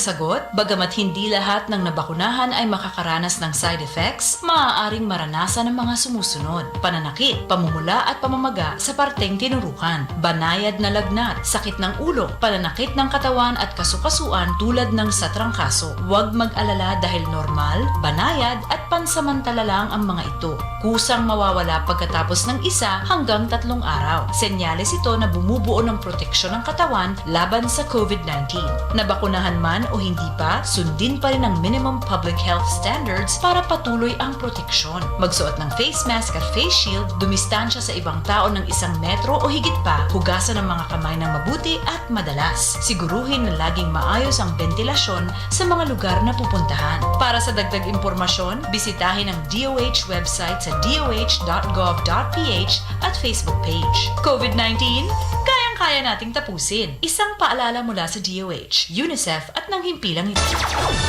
sagot, bagamat hindi lahat ng nabakunahan ay makakaranas ng side effects, maaaring maranasan ng mga sumusunod: pananakit, pamumula at pamamaga sa parteng tinurukan, banayad na lagnat, sakit ng ulo, pananakit ng katawan at kasukasuan tulad ng sa trangkaso. Huwag mag-alala dahil normal, banayad at pansamantala lang ang mga ito. Kusang mawawala pagkatapos ng 1 hanggang 3 araw. Senyales ito na bumubuo ng proteksyon ng katawan laban sa COVID-19. Nabakunahan man o hindi pa, sundin pa rin ang minimum public health standards para patuloy ang proteksyon. Magsuot ng face mask at face shield, dumistansya sa ibang tao ng 1 metro o higit pa, hugasan ang mga kamay ng mabuti at madalas. Siguruhin na laging maayos ang ventilasyon sa mga lugar na pupuntahan. Para sa dagdag impormasyon, bisitahin ang DOH website sa doh.gov.ph at Facebook page. COVID-19, kayang-kaya nating tapusin. Isang paalala mula sa DOH, UNICEF at ng himpilang ito.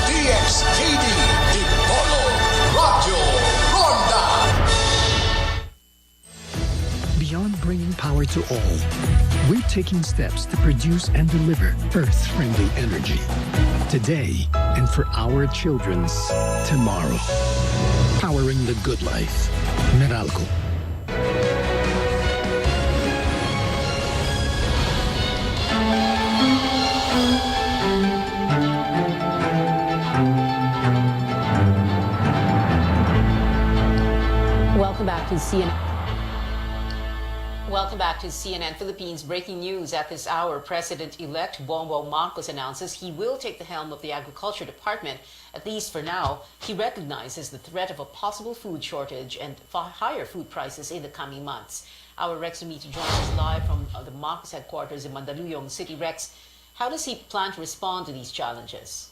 DXTV, Dipolo, Radyo, Ronda. Beyond bringing power to all, we're taking steps to produce and deliver Earth-friendly energy today and for our children's tomorrow. Powering the good life. Meralco. Welcome back to CNN Philippines. Breaking news at this hour. President-elect Bongbong Marcos announces he will take the helm of the Agriculture Department, at least for now. He recognizes the threat of a possible food shortage and higher food prices in the coming months. Our Rex Umiti joins us live from the Marcos headquarters in Mandaluyong City. Rex, how does he plan to respond to these challenges?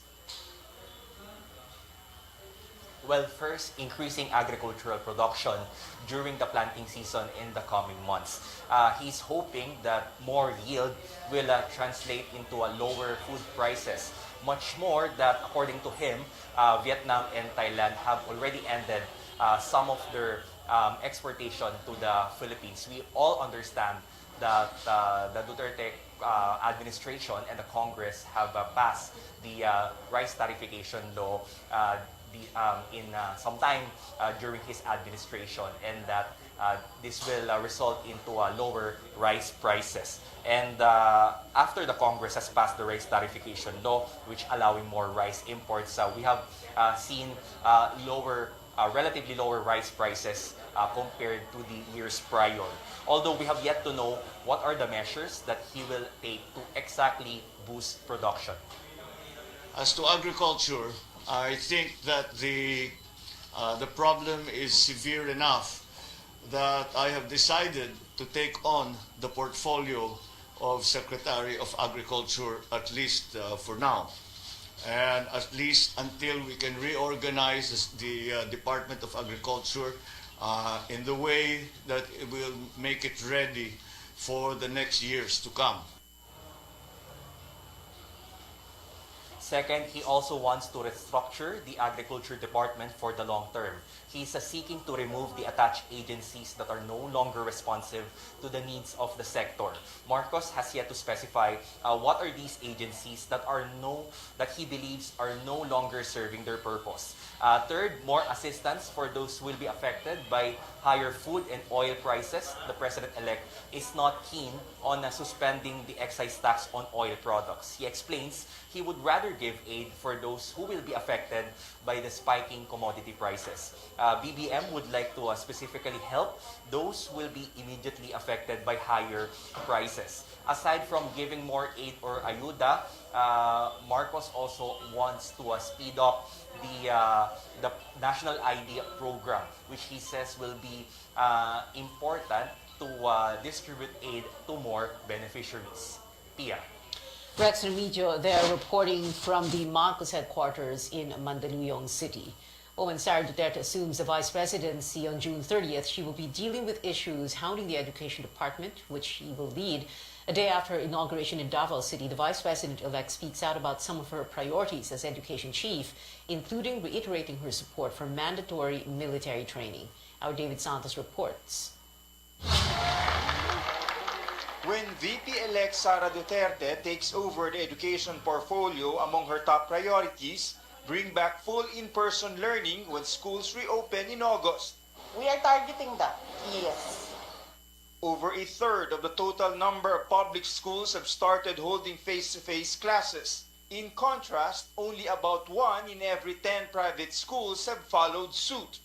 Well, first, increasing agricultural production during the planting season in the coming months. He's hoping that more yield will translate into a lower food prices. Much more that, according to him, Vietnam and Thailand have already ended some of their exportation to the Philippines. We all understand that the Duterte administration and the Congress have passed the rice tariffication law sometime during his administration, and that this will result into lower rice prices. And after the Congress has passed the rice tariffication law, which allowing more rice imports, we have seen relatively lower rice prices compared to the years prior. Although we have yet to know what are the measures that he will take to exactly boost production. As to agriculture, I think that the problem is severe enough that I have decided to take on the portfolio of Secretary of Agriculture, at least for now, and at least until we can reorganize the Department of Agriculture in the way that it will make it ready for the next years to come. Second, he also wants to restructure the Agriculture Department for the long term. He's seeking to remove the attached agencies that are no longer responsive to the needs of the sector. Marcos has yet to specify what are these agencies that he believes are no longer serving their purpose. Third, more assistance for those who will be affected by higher food and oil prices. The President-elect is not keen on suspending the excise tax on oil products. He explains he would rather give aid for those who will be affected by the spiking commodity prices. BBM would like to specifically help those who will be immediately affected by higher prices. Aside from giving more aid or ayuda, Marcos also wants to speed up the National ID program, which he says will be important to distribute aid to more beneficiaries. Pia. Rex Remigio, they're reporting from the Marcos headquarters in Mandaluyong City. When Sara Duterte assumes the vice presidency on June 30th, she will be dealing with issues hounding the Education Department, which she will lead. A day after her inauguration in Davao City, the vice president-elect speaks out about some of her priorities as education chief, including reiterating her support for mandatory military training. Our David Santos reports. When VP-elect Sara Duterte takes over the education portfolio, among her top priorities, bring back full in-person learning when schools reopen in August. We are targeting that, yes. Over a third of the total number of public schools have started holding face-to-face classes. In contrast, only about 1 in every 10 private schools have followed suit.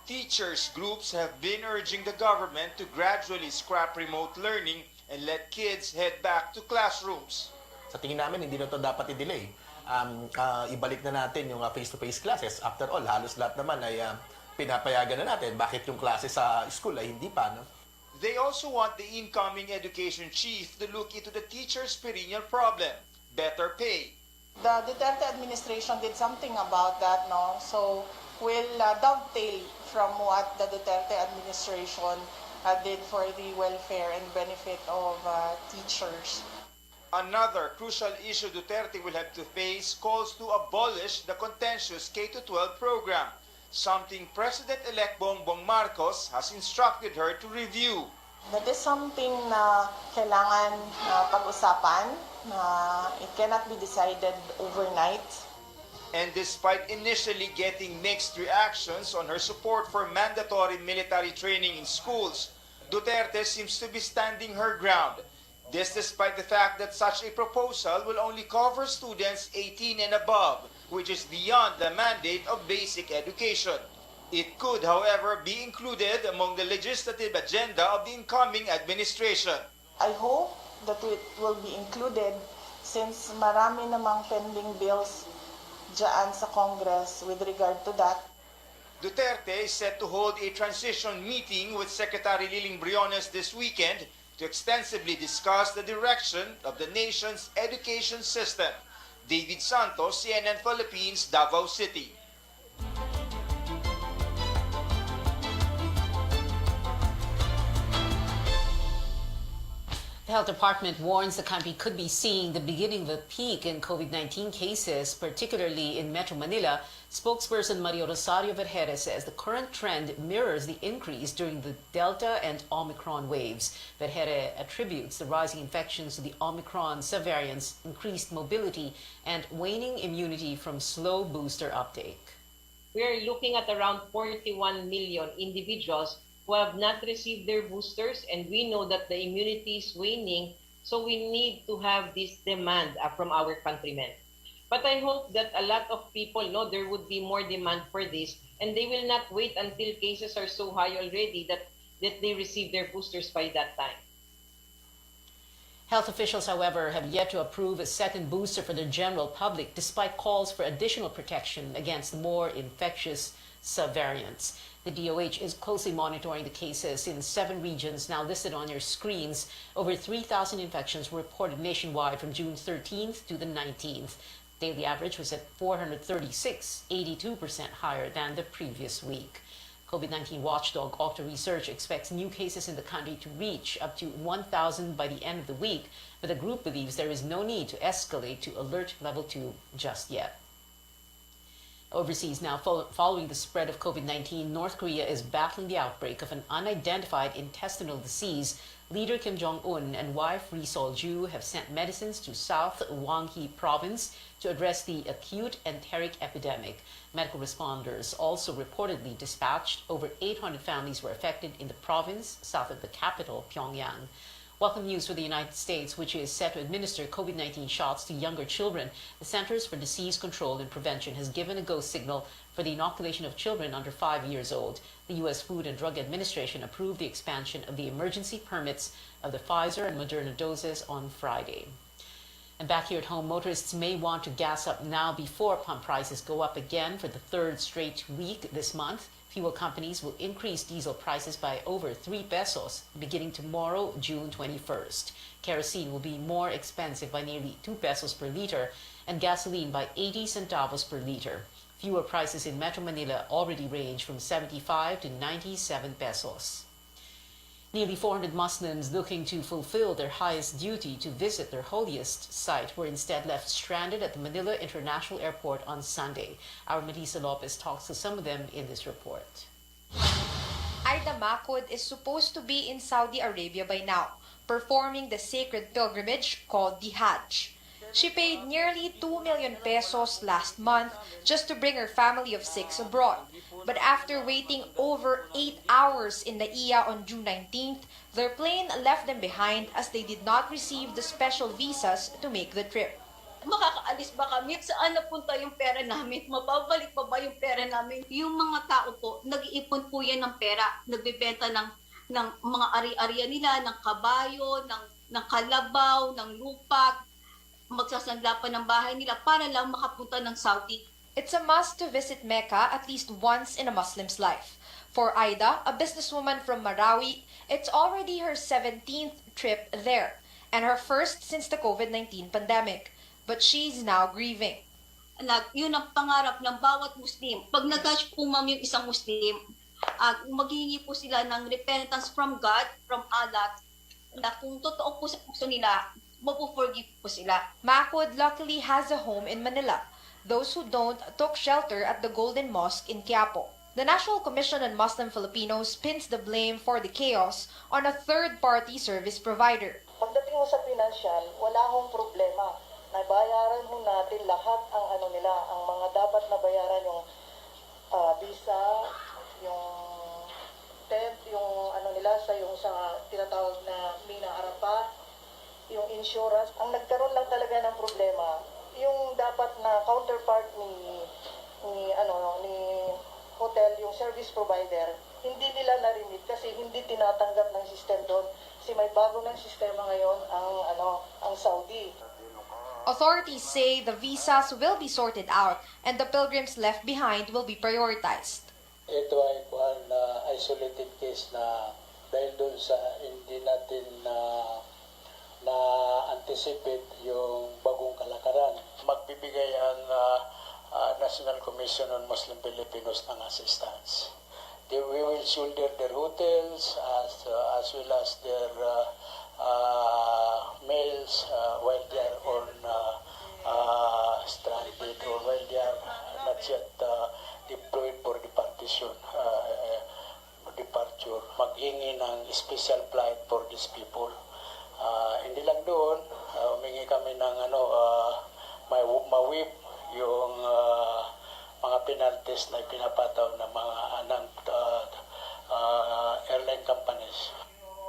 Teachers groups have been urging the government to gradually scrap remote learning and let kids head back to classrooms. Sa tingin namin, hindi na ito dapat i-delay. Ibalik na natin yung face-to-face classes. After all, halos lahat naman ay pinapayagan na natin. Bakit yung classes sa school ay hindi pa, no? They also want the incoming education chief to look into the teachers' perennial problem, better pay. The Duterte administration did something about that, no? So we'll dovetail from what the Duterte administration did for the welfare and benefit of teachers. Another crucial issue Duterte will have to face calls to abolish the contentious K-12 program, something President-elect Bongbong Marcos has instructed her to review. That is something na kailangan pag-usapan. It cannot be decided overnight. And despite initially getting mixed reactions on her support for mandatory military training in schools, Duterte seems to be standing her ground. This despite the fact that such a proposal will only cover students 18 and above, which is beyond the mandate of basic education. It could, however, be included among the legislative agenda of the incoming administration. I hope that it will be included since marami namang pending bills dyan sa Congress with regard to that. Duterte is set to hold a transition meeting with Secretary Liling Briones this weekend to extensively discuss the direction of the nation's education system. David Santos, CNN Philippines, Davao City. The health department warns the country could be seeing the beginning of a peak in COVID-19 cases, particularly in Metro Manila. Spokesperson Maria Rosario Vergere says the current trend mirrors the increase during the Delta and Omicron waves. Vergere attributes the rising infections to the Omicron subvariants, increased mobility, and waning immunity from slow booster uptake. We are looking at around 41 million individuals who have not received their boosters, and we know that the immunity is waning, so we need to have this demand from our countrymen. But I hope that a lot of people know there would be more demand for this, and they will not wait until cases are so high already that they receive their boosters by that time. Health officials, however, have yet to approve a second booster for the general public, despite calls for additional protection against more infectious subvariants. The DOH is closely monitoring the cases in 7 regions now listed on your screens. Over 3,000 infections were reported nationwide from June 13th to the 19th. Daily average was at 436, 82% higher than the previous week. COVID-19 watchdog Octo Research expects new cases in the country to reach up to 1,000 by the end of the week, but the group believes there is no need to escalate to alert level 2 just yet. Overseas now, following the spread of COVID-19, North Korea is battling the outbreak of an unidentified intestinal disease. Leader Kim Jong-un and wife Ri Sol-ju have sent medicines to South Gwanggi province to address the acute enteric epidemic. Medical responders also reportedly dispatched. Over 800 families were affected in the province south of the capital, Pyongyang. Welcome news for the United States, which is set to administer COVID-19 shots to younger children. The Centers for Disease Control and Prevention has given a go signal for the inoculation of children under 5 years old. The U.S. Food and Drug Administration approved the expansion of the emergency permits of the Pfizer and Moderna doses on Friday. And back here at home, motorists may want to gas up now before pump prices go up again for the 3rd straight week this month. Fuel companies will increase diesel prices by over 3 pesos beginning tomorrow, June 21st. Kerosene will be more expensive by nearly 2 pesos per liter and gasoline by 80 centavos per liter. Fuel prices in Metro Manila already range from 75 to 97 pesos. Nearly 400 Muslims looking to fulfill their highest duty to visit their holiest site were instead left stranded at the Manila International Airport on Sunday. Our Melissa Lopez talks to some of them in this report. Aida Makod is supposed to be in Saudi Arabia by now, performing the sacred pilgrimage called the Hajj. She paid nearly 2 million pesos last month just to bring her family of 6 abroad. But after waiting over 8 hours in Naiya on June 19th, their plane left them behind as they did not receive the special visas to make the trip. Makakaalis ba kami? Saan napunta yung pera namin? Mababalik pa ba yung pera namin? Yung mga tao po, nag-iipon po yan ng pera. Nagbebenta ng mga ari-arian nila, ng kabayo, ng kalabaw, ng lupa, magsasanla pa ng bahay nila para lang makapunta ng Saudi. It's a must to visit Mecca at least once in a Muslim's life. For Aida, a businesswoman from Marawi, it's already her 17th trip there and her first since the COVID-19 pandemic. But she's now grieving. Yun ang pangarap ng bawat Muslim. Pag nag-Hajj po ma'am yung isang Muslim, maghihingi po sila ng repentance from God, from Allah, na kung totoo po sa puso nila, mapuforgive po sila. Makud luckily has a home in Manila. Those who don't took shelter at the Golden Mosque in Quiapo. The National Commission on Muslim Filipinos pins the blame for the chaos on a third-party service provider. Pagdating mo sa financial, wala akong problema. Nabayaran ho natin lahat ang nila, ang mga dapat na bayaran, yung visa, yung tent, yung nila yung sa tinatawag na Mina Arapa, yung insurance. Ang nagkaroon lang talaga ng problema, yung dapat na counterpart ni hotel, yung service provider, hindi nila narimit kasi hindi tinatanggap ng system doon. Kasi may bago ng sistema ngayon ang Saudi. Authorities say the visas will be sorted out and the pilgrims left behind will be prioritized. Ito ay isolated case na dahil doon sa hindi natin na-anticipate yung bagong kalakaran. Magbibigay ang National Commission on Muslim Filipinos ng assistance. We will shoulder their hotels as well as their meals while they are on stranded or while they are not yet deployed for departure. Maghingi ng special flight for these people. Hindi lang doon, humingi kami ng ma-whip yung mga penalties na pinapataw ng mga airline companies.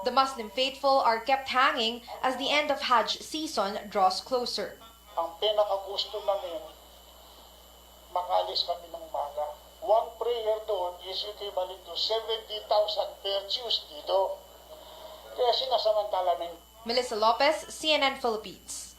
The Muslim faithful are kept hanging as the end of Hajj season draws closer. Ang pinakagusto namin, makalis kami ng maga. One prayer doon is equivalent to 70,000 per Tuesday do. Kaya sinasamantala namin. Melissa Lopez, CNN Philippines.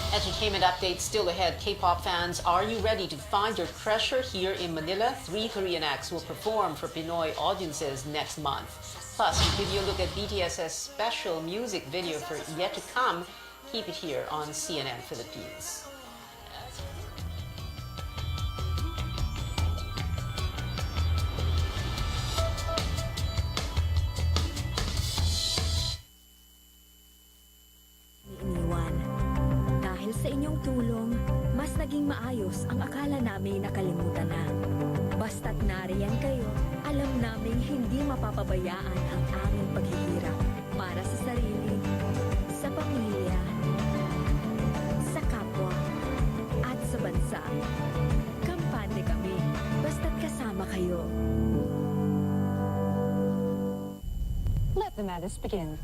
Entertainment updates still ahead. K-pop fans, are you ready to find your treasure here in Manila? 3 Korean acts will perform for Pinoy audiences next month. Plus, we give you a look at BTS's special music video for Yet to Come. Keep it here on CNN Philippines. Iniwan. Dahil sa inyong tulong, mas naging maayos ang akala namin nakalimutan na. Basta't nariyan kayo, alam naming hindi mapapabayaan ang aming paghihirap para sa sarili, sa pamilya, sa kapwa, at sa bansa. Kampante kami, basta't kasama kayo. Let the madness begin.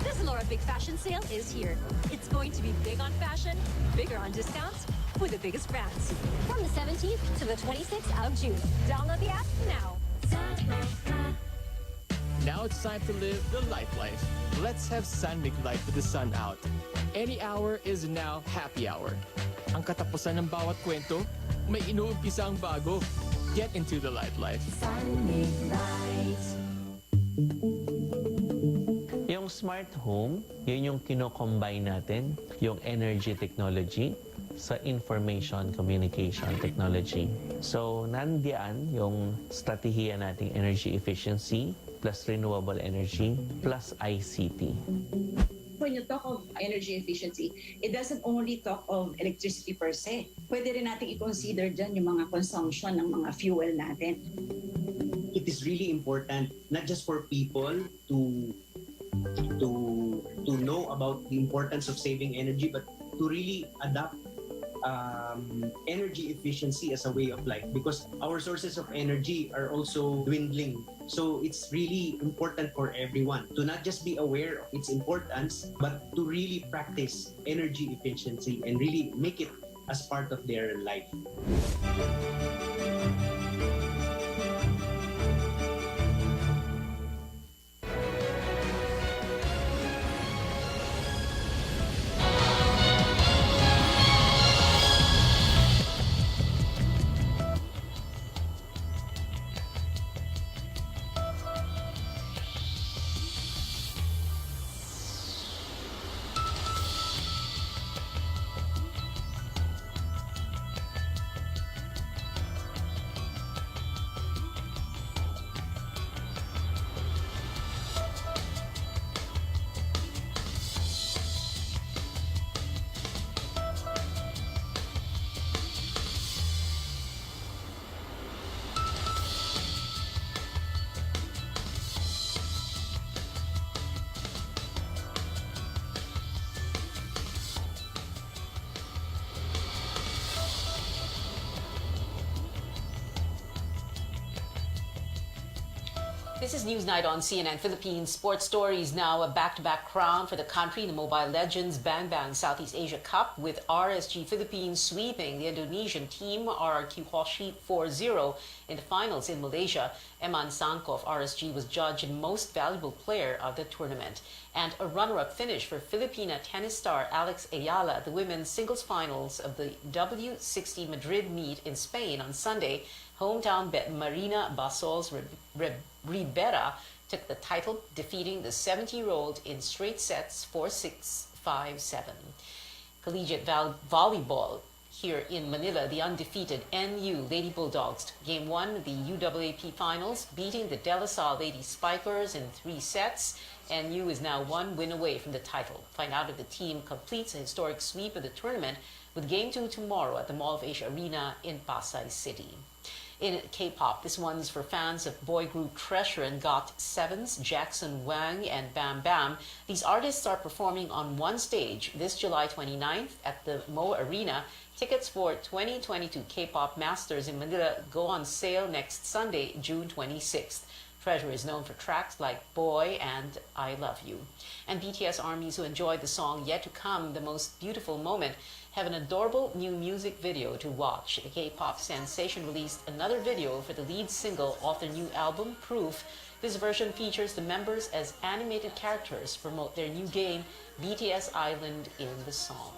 The Zalora Big Fashion Sale is here. It's going to be big on fashion, bigger on discounts, with the biggest brands. From the 17th to the 26th of June. Download the app now. Now it's time to live the life. Let's have sun make life with the sun out. Any hour is now happy hour. Ang katapusan ng bawat kwento, may inuumpisa ang bago. Get into the life. Sun make light. Yung smart home, yun yung kino-combine natin, yung energy technology sa information communication technology. So, nandiyan yung strategiya nating energy efficiency plus renewable energy plus ICT. When you talk of energy efficiency, it doesn't only talk of electricity per se. Pwede rin natin i-consider dyan yung mga consumption ng mga fuel natin. It is really important not just for people to to know about the importance of saving energy, but to really adapt energy efficiency as a way of life, because our sources of energy are also dwindling. So it's really important for everyone to not just be aware of its importance, but to really practice energy efficiency and really make it as part of their life. This is Newsnight on CNN Philippines. Sports stories now. A back-to-back crown for the country in the Mobile Legends Bang Bang Southeast Asia Cup, with RSG Philippines sweeping the Indonesian team RRQ Hoshi 4-0 in the finals in Malaysia. Eman Sangko of RSG was judged most valuable player of the tournament. And a runner-up finish for Filipina tennis star Alex Ayala at the women's singles finals of the W60 Madrid meet in Spain on Sunday. Hometown Marina Basol's Ribera took the title, defeating the 70-year-old in straight sets 4-6, 5-7. Collegiate volleyball here in Manila, the undefeated NU Lady Bulldogs took Game 1 of the UAAP Finals, beating the De La Salle Lady Spikers in 3 sets. NU is now 1 win away from the title. Find out if the team completes a historic sweep of the tournament with Game 2 tomorrow at the Mall of Asia Arena in Pasay City. In K-pop, this one's for fans of boy group Treasure and GOT7's Jackson Wang and Bam Bam. These artists are performing on one stage this July 29th at the Mo Arena. Tickets for 2022 K-pop Masters in Manila go on sale next Sunday, June 26th. Treasure is known for tracks like Boy and I Love You. And BTS armies who enjoyed the song Yet to Come, The Most Beautiful Moment, have an adorable new music video to watch. The K-pop sensation released another video for the lead single off their new album, Proof. This version features the members as animated characters to promote their new game, BTS Island, in the song.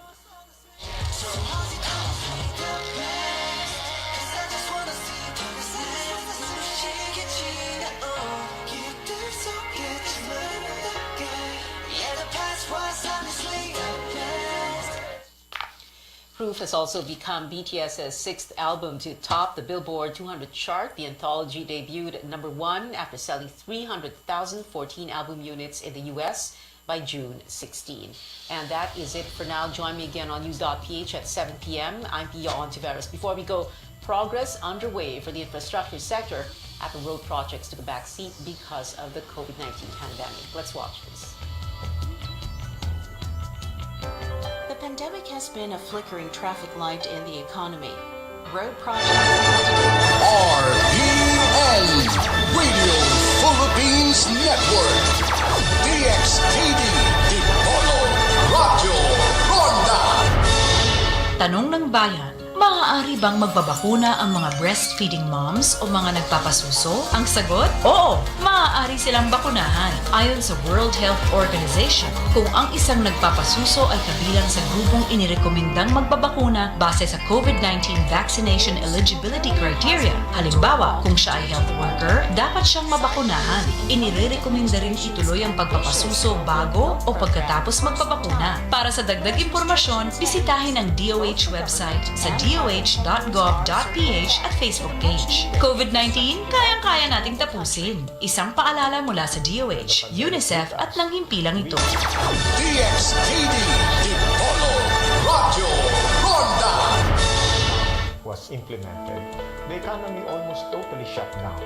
Proof has also become BTS's 6th album to top the Billboard 200 chart. The anthology debuted at #1 after selling 300,014 album units in the US by June 16. And that is it for now. Join me again on News.ph at 7 p.m. I'm Pia Ontiveros. Before we go, progress underway for the infrastructure sector after road projects took a backseat because of the COVID-19 pandemic. Let's watch this. The pandemic has been a flickering traffic light in the economy. Road projects... RPN, Radio Philippines Network, DXTV, Dipolo, Radyo Ronda. Tanong ng bayan, maaari bang magbabakuna ang mga breastfeeding moms o mga nagpapasuso? Ang sagot, oo, maaari silang bakunahan. Ayon sa World Health Organization, kung ang isang nagpapasuso ay kabilang sa grupong inirekomendang magbabakuna base sa COVID-19 vaccination eligibility criteria. Halimbawa, kung siya ay health worker, dapat siyang mabakunahan. Inirekomenda rin ituloy ang pagpapasuso bago o pagkatapos magpabakuna. Para sa dagdag impormasyon, bisitahin ang DOH website sa doh.gov.ph at Facebook page. COVID-19, kayang-kaya nating tapusin. Isang paalala mula sa DOH, UNICEF at ng himpilang ito. DXTV, Dipolo, Radyo Ronda. Was was implemented, the economy almost totally shut down.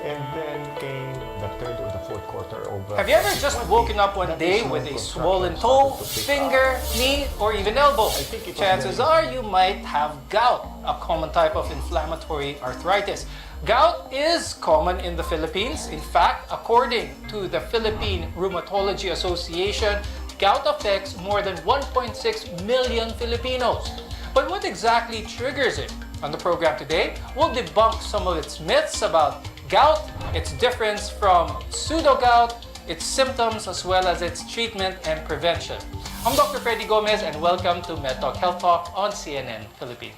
And then came the third or the fourth quarter of... Have you ever just woken up one day with a swollen toe, finger, knee, or even elbow? Chances are you might have gout, a common type of inflammatory arthritis. Gout is common in the Philippines. In fact, according to the Philippine Rheumatology Association, gout affects more than 1.6 million Filipinos. But what exactly triggers it? On the program today, we'll debunk some of its myths about gout, its difference from pseudo-gout, its symptoms, as well as its treatment and prevention. I'm Dr. Freddy Gomez, and welcome to MedTalk Health Talk on CNN Philippines.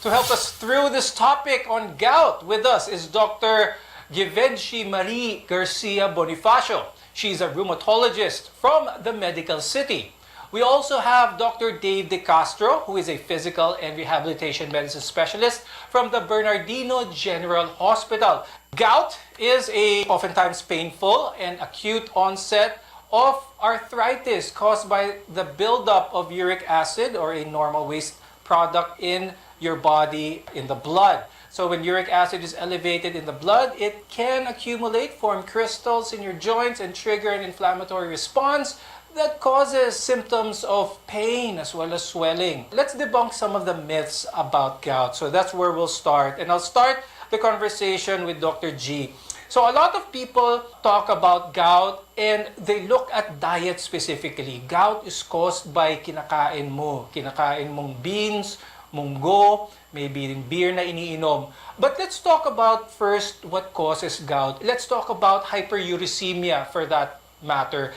To help us through this topic on gout, with us is Dr. Givenchy Marie Garcia Bonifacio. She's a rheumatologist from the Medical City. We also have Dr. Dave De Castro, who is a physical and rehabilitation medicine specialist from the Bernardino General Hospital. Gout is a oftentimes painful and acute onset of arthritis caused by the buildup of uric acid, or a normal waste product in your body, in the blood. So when uric acid is elevated in the blood, it can accumulate, form crystals in your joints, and trigger an inflammatory response that causes symptoms of pain as well as swelling. Let's debunk some of the myths about gout. So that's where we'll start. And I'll start the conversation with Dr. G. So a lot of people talk about gout and they look at diet specifically. Gout is caused by kinakain mo. Kinakain mong beans, munggo, maybe beer na iniinom. But let's talk about first what causes gout. Let's talk about hyperuricemia for that matter.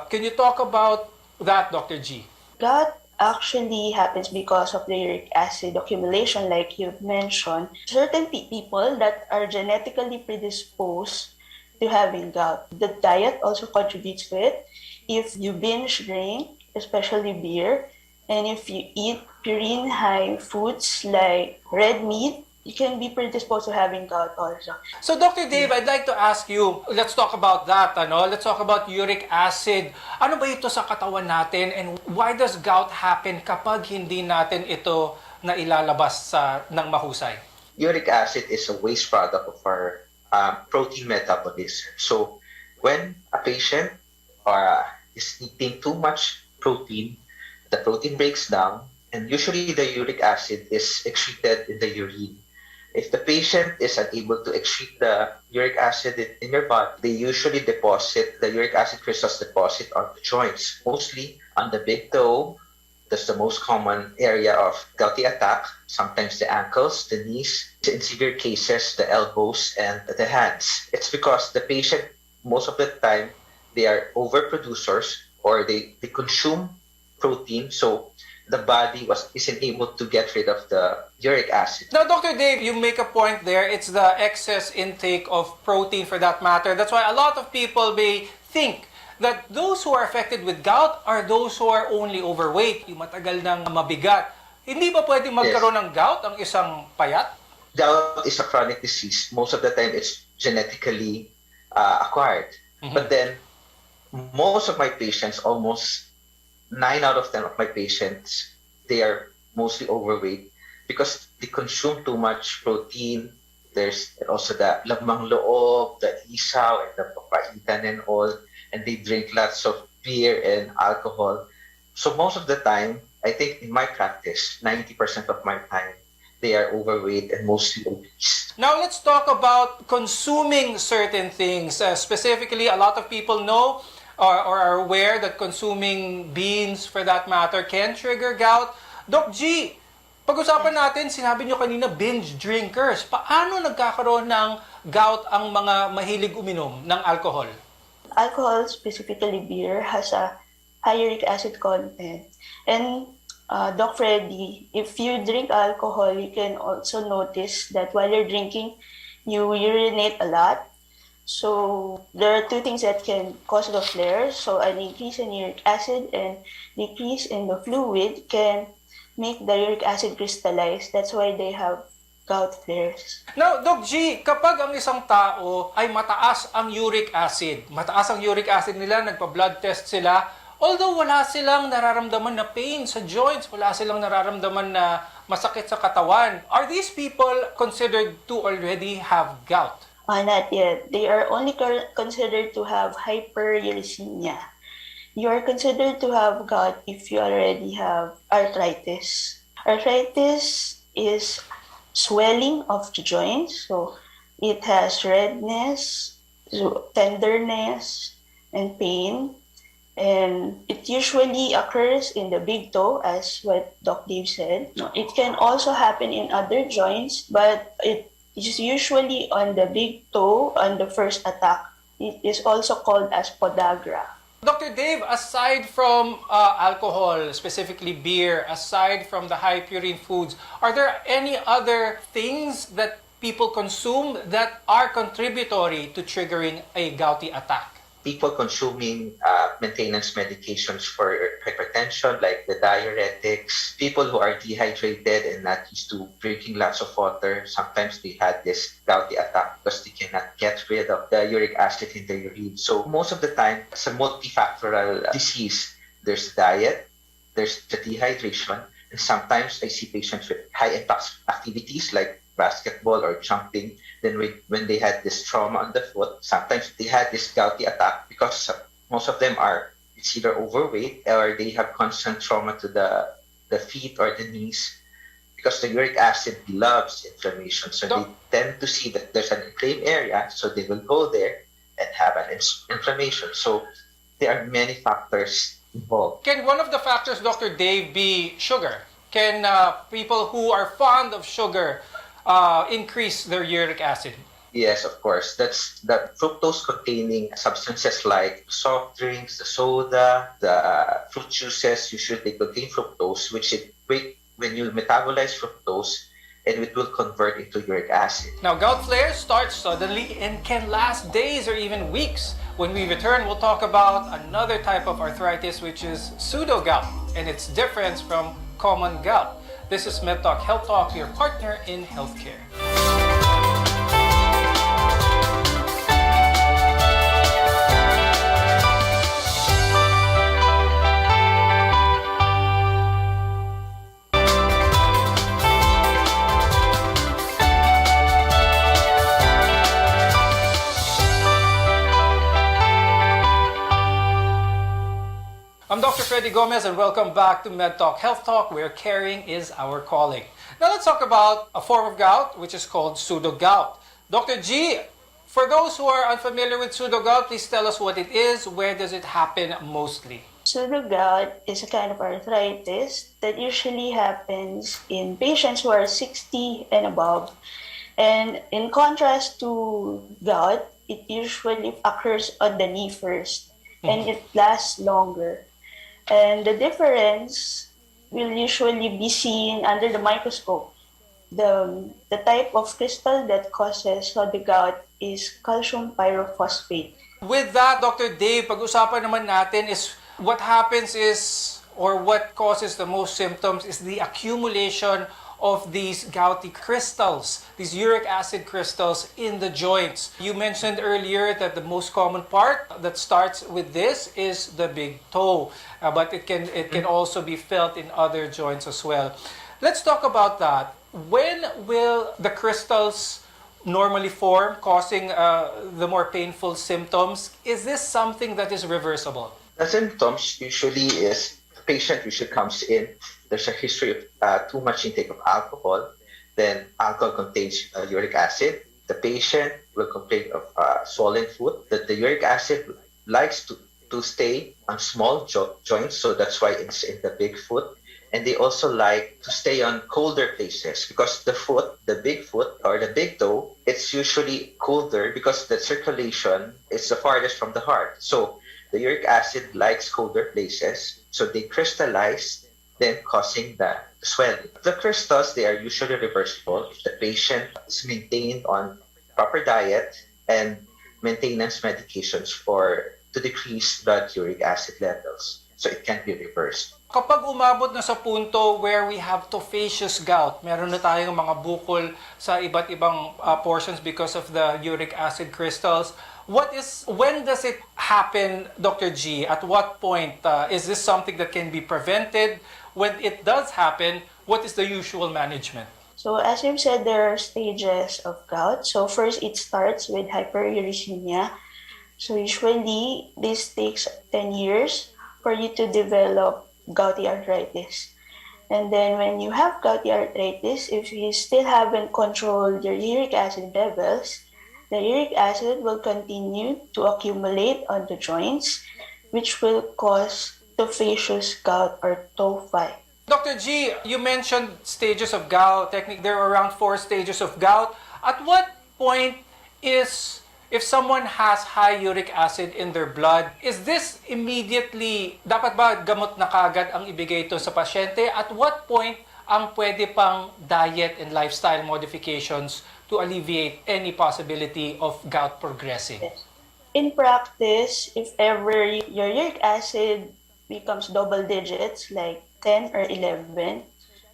Can you talk about that, Dr. G? Gout actually happens because of the uric acid accumulation, like you've mentioned. Certain people that are genetically predisposed to having gout, the diet also contributes to it. If you binge drink, especially beer, and if you eat purine-high foods like red meat, you can be predisposed to having gout also. So Dr. Dave, I'd like to ask you, let's talk about that. Let's talk about uric acid. Ano ba ito sa katawan natin, and why does gout happen kapag hindi natin ito na ilalabas ng mahusay? Uric acid is a waste product of our protein metabolism. So when a patient is eating too much protein, the protein breaks down, and usually the uric acid is excreted in the urine. If the patient is unable to excrete the uric acid in your body, they usually deposit, the uric acid crystals deposit on the joints, mostly on the big toe. That's the most common area of gouty attack, sometimes the ankles, the knees, in severe cases, the elbows and the hands. It's because the patient, most of the time, they are overproducers, or they consume protein, so the body isn't able to get rid of the uric acid. Now, Dr. Dave, you make a point there. It's the excess intake of protein for that matter. That's why a lot of people may think that those who are affected with gout are those who are only overweight, yung matagal ng mabigat. Hindi ba pwedeng magkaroon ng gout ang isang payat? Gout is a chronic disease. Most of the time, it's genetically acquired. But then, most of my patients, almost 9 out of 10 of my patients, they are mostly overweight because they consume too much protein. There's also the lamang loob, the isaw, and the papaitan and all, and they drink lots of beer and alcohol. So most of the time, I think in my practice, 90% of my time, they are overweight and mostly obese. Now let's talk about consuming certain things. Specifically, a lot of people know or are aware that consuming beans, for that matter, can trigger gout. Doc G, pag-usapan natin, sinabi nyo kanina, binge drinkers. Paano nagkakaroon ng gout ang mga mahilig uminom ng alcohol? Alcohol, specifically beer, has a high uric acid content. And Doc Freddy, if you drink alcohol, you can also notice that while you're drinking, you urinate a lot. So there are two things that can cause the flare. So an increase in uric acid and decrease in the fluid can make the uric acid crystallize. That's why they have gout flares. Now, Doc G, kapag ang isang tao ay mataas ang uric acid nila, nagpa-blood test sila, although wala silang nararamdaman na pain sa joints, wala silang nararamdaman na masakit sa katawan, are these people considered to already have gout? Not yet. They are only considered to have hyperuricemia. You are considered to have gout if you already have arthritis. Arthritis is swelling of the joints, so it has redness, tenderness, and pain. And it usually occurs in the big toe, as what Doc Dave said. It can also happen in other joints, but it is usually on the big toe on the first attack. It is also called as podagra. Dr. Dave, aside from alcohol, specifically beer, aside from the high purine foods, are there any other things that people consume that are contributory to triggering a gouty attack? People consuming maintenance medications for hypertension, like the diuretics, people who are dehydrated and not used to drinking lots of water, sometimes they had this gouty attack because they cannot get rid of the uric acid in their urine. So most of the time, it's a multifactorial disease. There's diet, there's the dehydration, and sometimes I see patients with high-impact activities like basketball or jumping. Then when they had this trauma on the foot, sometimes they had this gouty attack because most of them are it's either overweight or they have constant trauma to the feet or the knees because the uric acid loves inflammation. So they tend to see that there's an inflamed area, so they will go there and have an inflammation. So there are many factors involved. Can one of the factors, Dr. Dave, be sugar? Can people who are fond of sugar increase their uric acid? Yes, of course. That's the fructose-containing substances like soft drinks, the soda, the fruit juices. Usually they contain fructose, which when you metabolize fructose, and it will convert into uric acid. Now, gout flares start suddenly and can last days or even weeks. When we return, we'll talk about another type of arthritis, which is pseudo-gout, and its difference from common gout. This is MedTalk Health Talk, your partner in healthcare. I'm Dr. Freddy Gomez and welcome back to MedTalk Health Talk, where caring is our calling. Now let's talk about a form of gout, which is called pseudo-gout. Dr. G, for those who are unfamiliar with pseudo-gout, please tell us what it is, where does it happen mostly? Pseudo-gout is a kind of arthritis that usually happens in patients who are 60 and above. And in contrast to gout, it usually occurs on the knee first, and it lasts longer. And the difference will usually be seen under the microscope. The type of crystal that causes the gout is calcium pyrophosphate. With that, Dr. Dave, pag-usapan naman natin is what happens is, or what causes the most symptoms is the accumulation of these gouty crystals, these uric acid crystals in the joints. You mentioned earlier that the most common part that starts with this is the big toe, but it can also be felt in other joints as well. Let's talk about that. When will the crystals normally form, causing the more painful symptoms? Is this something that is reversible? The symptoms usually is the patient usually comes in. There's a history of too much intake of alcohol. Then alcohol contains uric acid. The patient will complain of swollen foot. That the uric acid likes to stay on small joints, so that's why it's in the big foot. And they also like to stay on colder places because the foot, the big foot or the big toe, it's usually colder because the circulation is the farthest from the heart. So the uric acid likes colder places, so they crystallize, then causing the swelling. The crystals, they are usually reversible if the patient is maintained on proper diet and maintenance medications to decrease blood uric acid levels. So it can be reversed. Kapag umabot na sa punto where we have tophaceous gout, meron na tayong mga bukol sa iba't ibang portions because of the uric acid crystals, when does it happen, Dr. G? At what point is this something that can be prevented? When it does happen, what is the usual management? So as you've said, there are stages of gout. So first, it starts with hyperuricemia. So usually, this takes 10 years for you to develop gouty arthritis. And then when you have gouty arthritis, if you still haven't controlled your uric acid levels, the uric acid will continue to accumulate on the joints, which will cause tophaceous gout or tophi. Dr. G, you mentioned stages of gout. Technically, there are around 4 stages of gout. At what point if someone has high uric acid in their blood, is this immediately, dapat ba gamot na kagad ang ibigay ito sa pasyente? At what point ang pwede pang diet and lifestyle modifications to alleviate any possibility of gout progressing? In practice, if ever your uric acid becomes double digits, like 10 or 11,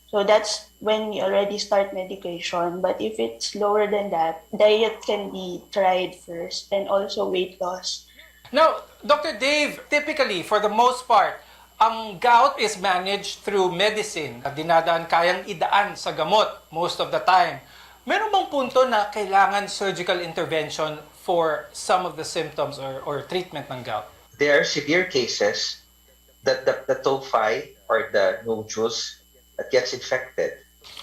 so that's when you already start medication. But if it's lower than that, diet can be tried first, and also weight loss. Now, Dr. Dave, typically, for the most part, ang gout is managed through medicine. Kayang idaan sa gamot most of the time. Meron bang punto na kailangan surgical intervention for some of the symptoms or treatment ng gout? There are severe cases that the tophi or the nodules that gets infected.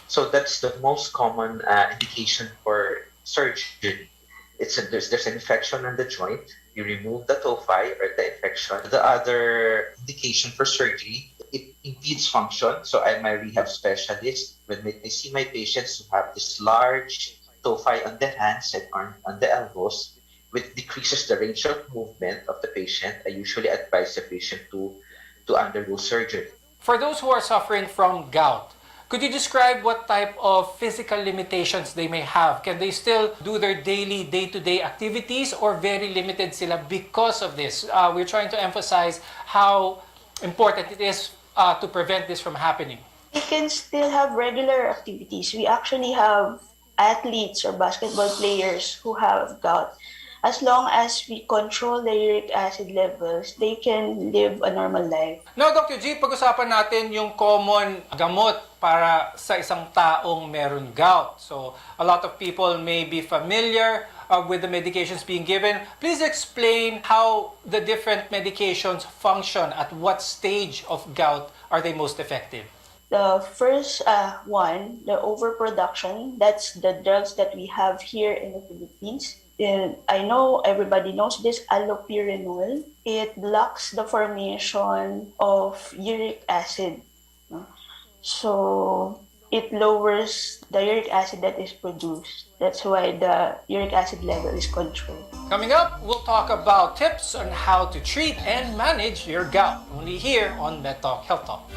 So that's the most common indication for surgery. There's an infection on the joint. You remove the tophi or the infection. The other indication for surgery, it impedes function. So I'm a rehab specialist. When I see my patients who have this large tophi on the hands and on the elbows, which decreases the range of movement of the patient, I usually advise the patient to undergo surgery. For those who are suffering from gout, could you describe what type of physical limitations they may have? Can they still do their daily, day-to-day activities or very limited sila because of this? We're trying to emphasize how important it is to prevent this from happening. They can still have regular activities. We actually have athletes or basketball players who have gout. As long as we control the uric acid levels, they can live a normal life. Now, Dr. G, pag-usapan natin yung common gamot para sa isang taong meron gout. So, a lot of people may be familiar with the medications being given. Please explain how the different medications function. At what stage of gout are they most effective? The first one, the overproduction, that's the drugs that we have here in the Philippines. I know everybody knows this, allopurinol. It blocks the formation of uric acid. So it lowers the uric acid that is produced. That's why the uric acid level is controlled. Coming up, we'll talk about tips on how to treat and manage your gout. Only here on MedTalk Health Talk.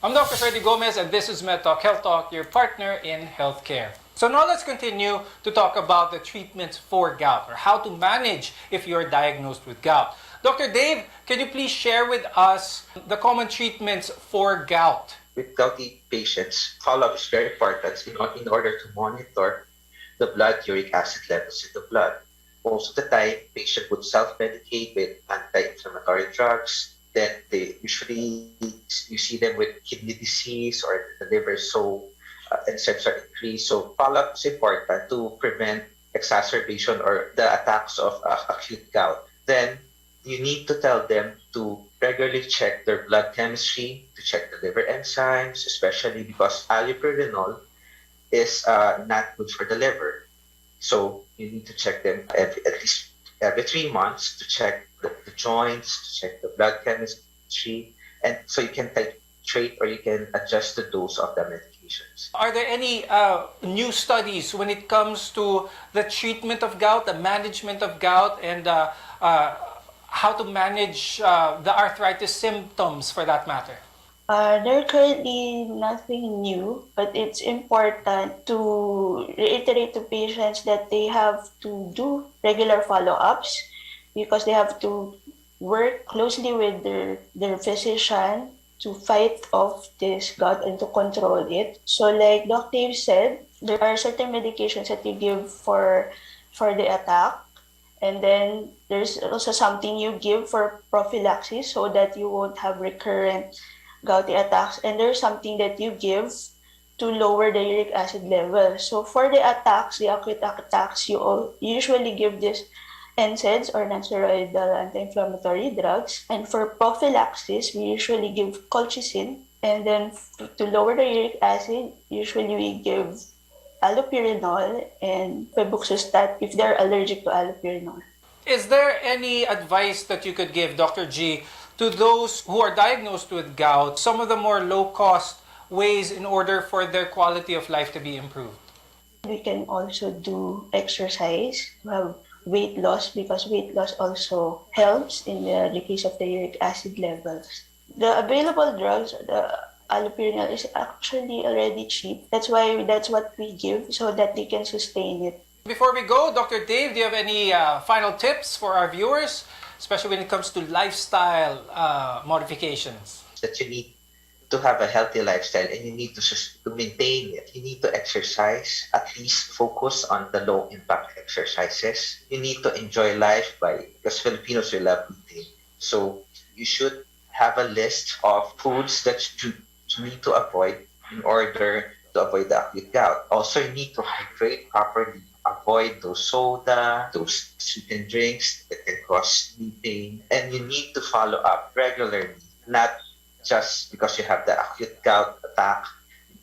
I'm Dr. Freddy Gomez, and this is MedTalk Health Talk, your partner in healthcare. So now let's continue to talk about the treatments for gout, or how to manage if you're diagnosed with gout. Dr. Dave, can you please share with us the common treatments for gout? With gouty patients, follow-up is very important in order to monitor the blood uric acid levels in the blood. Most of the time, patient would self-medicate with anti-inflammatory drugs. Then you see them with kidney disease or the liver, so enzymes are increased. So follow-up is important to prevent exacerbation or the attacks of acute gout. Then you need to tell them to regularly check their blood chemistry, to check the liver enzymes, especially because allopurinol is not good for the liver. So you need to check them at least every 3 months to check the joints, to check the blood chemistry, and so you can titrate titrate or you can adjust the dose of the medications. Are there any new studies when it comes to the treatment of gout, the management of gout, and how to manage the arthritis symptoms for that matter? There are currently nothing new, but it's important to reiterate to patients that they have to do regular follow-ups because they have to work closely with their physician to fight off this gout and to control it. So like Doc Dave said, there are certain medications that you give for the attack. And then there's also something you give for prophylaxis so that you won't have recurrent gouty attacks. And there's something that you give to lower the uric acid level. So for the attacks, the acute attacks, you usually give this NSAIDs or non-steroidal anti-inflammatory drugs. And for prophylaxis, we usually give colchicine. And then to lower the uric acid, usually we give allopurinol and febuxostat if they're allergic to allopurinol. Is there any advice that you could give, Dr. G, to those who are diagnosed with gout, some of the more low-cost ways in order for their quality of life to be improved? We can also do exercise to have weight loss because weight loss also helps in the decrease of the uric acid levels. The available drugs, the allopurinol is actually already cheap. That's what we give so that they can sustain it. Before we go, Dr. Dave, do you have any final tips for our viewers, especially when it comes to lifestyle modifications? That you need to have a healthy lifestyle and you need to maintain it. You need to exercise, at least focus on the low impact exercises. You need to enjoy life because Filipinos, we love eating. So you should have a list of foods that you need to avoid in order to avoid the acute gout. Also, you need to hydrate properly. Avoid those soda, those sweetened drinks that can cause sleeping. And you need to follow up regularly, not just because you have the acute gout attack.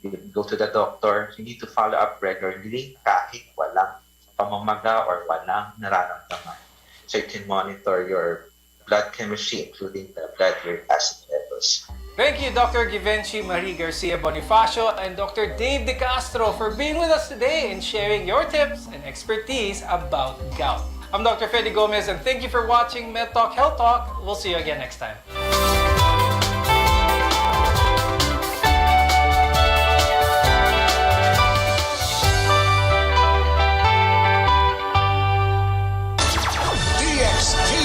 You go to the doctor. You need to follow up regularly kahit walang pamamaga or walang nararamdaman. So you can monitor your blood chemistry, including the blood uric acid levels. Thank you, Dr. Givenchy Marie Garcia Bonifacio and Dr. Dave De Castro for being with us today and sharing your tips and expertise about gout. I'm Dr. Freddy Gomez and thank you for watching Med Talk Health Talk. We'll see you again next time. DXTV